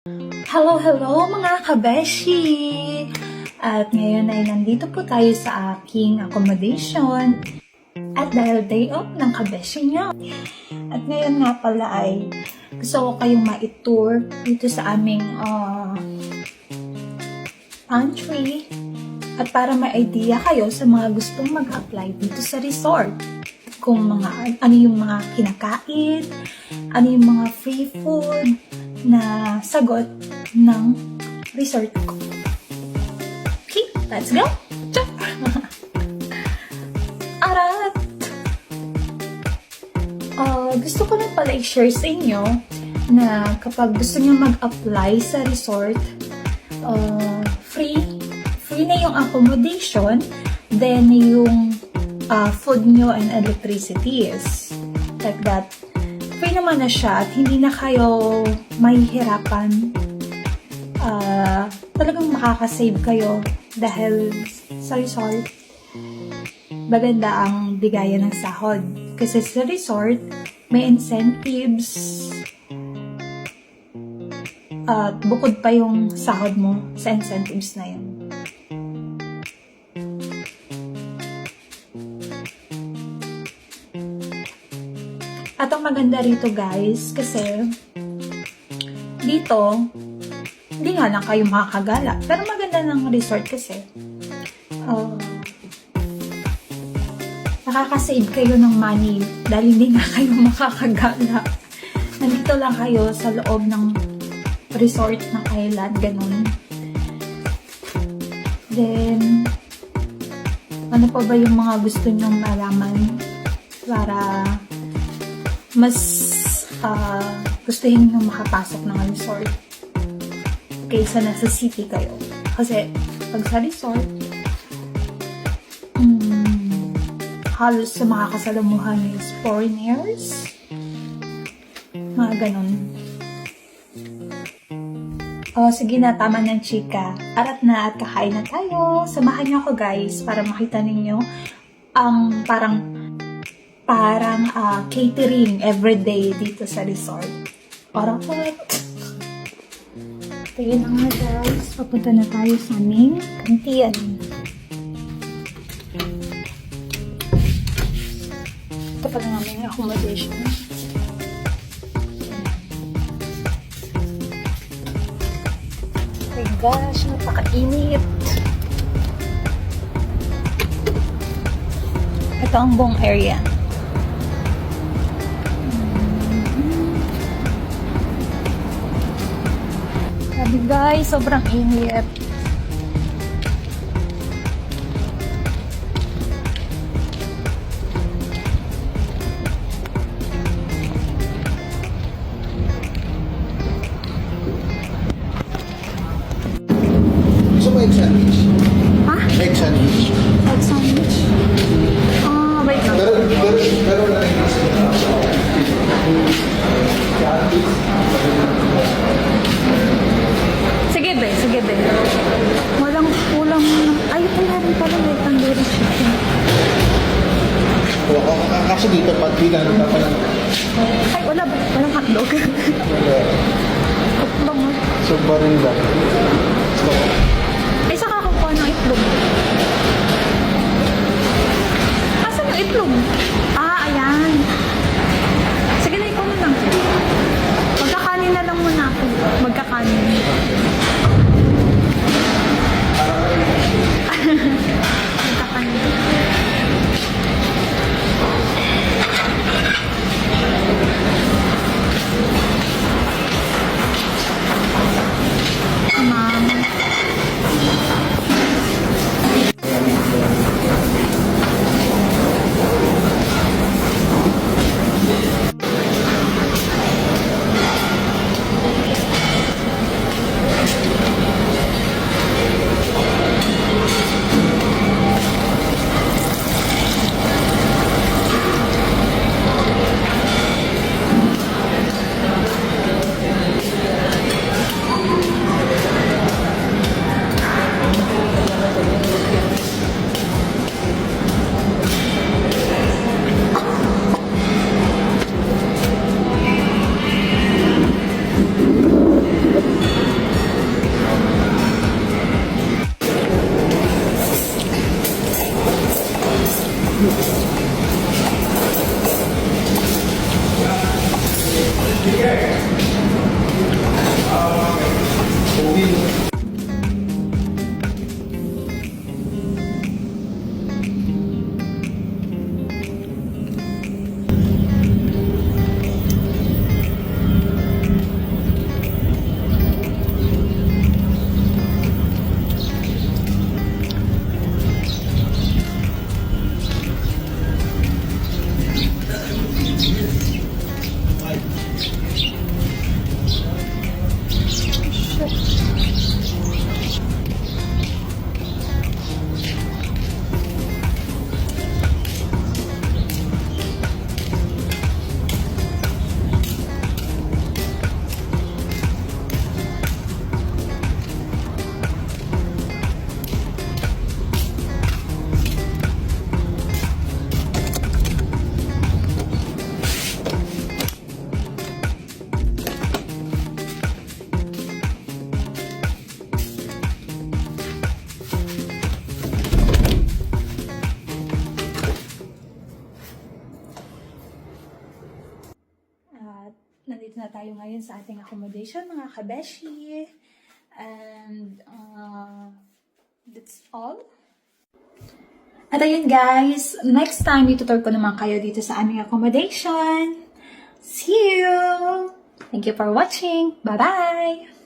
Hello mga kabeshi! At ngayon ay nandito po tayo sa aking accommodation. At dahil day off ng kabeshi nyo. At ngayon nga pala ay gusto ko kayong ma-tour dito sa aming pantry. At para may idea kayo sa mga gustong mag-apply dito sa resort. Kung ano yung mga kinakain, ano yung mga free food na sagot ng resort ko. Okay, let's go! Arat! Gusto ko lang pala i-share sa inyo na kapag gusto nyo mag-apply sa resort, free na yung accommodation, then yung food nyo and electricity is like that. Free naman na siya at hindi na kayo mahihirapan. Talagang makakasave kayo dahil sa resort maganda ang bigayan ng sahod. Kasi sa resort may incentives at bukod pa yung sahod mo sa incentives na yun. At ang maganda rito guys, kasi dito, hindi nga lang kayo makakagala. Pero maganda ng resort kasi nakakasave kayo ng money dahil hindi nga kayo makakagala. Nandito lang kayo sa loob ng resort ng island, ganun. Then, ano pa ba yung mga gusto nyong malaman para mas gustuhin nyo makapasok ng resort kaysa nasa city kayo. Kasi pag sa resort, halos sa makakasalamuhan is foreigners. Mga ganun. Sige na, tama ng chika. Arat na at kakain na tayo. Samahan niyo ako guys para makita ninyo ang parang catering everyday dito sa resort. Parang tayo na nga guys. Papunta na tayo sa aming kantian. Ito pa lang aming accommodation. Oh my gosh, napakainit. Ito ang buong area. Sabi guys, sobrang init. So, egg sandwich. Ha? Egg sandwich. Egg sandwich? Wait lang. Pero na rin kasi. Sige be. Walang ulam. Ay, wala rin pala. May tandoori chicken. Kasi dito, pag bigano ka pala. Ay, wala ba? Walang hotdog. Hotdog mo. So, barinda. So, Ay, saka kukuha ng itlog. Asan yung itlog? Ayan. Sige na, ikaw na lang. Magkakanin na lang muna ako. Magkakanin. Mama. 1 nandito na tayo ngayon sa ating accommodation, mga kabeshi. And, that's all. At ayun guys, next time itutur ko naman kayo dito sa aming accommodation. See you! Thank you for watching. Bye-bye!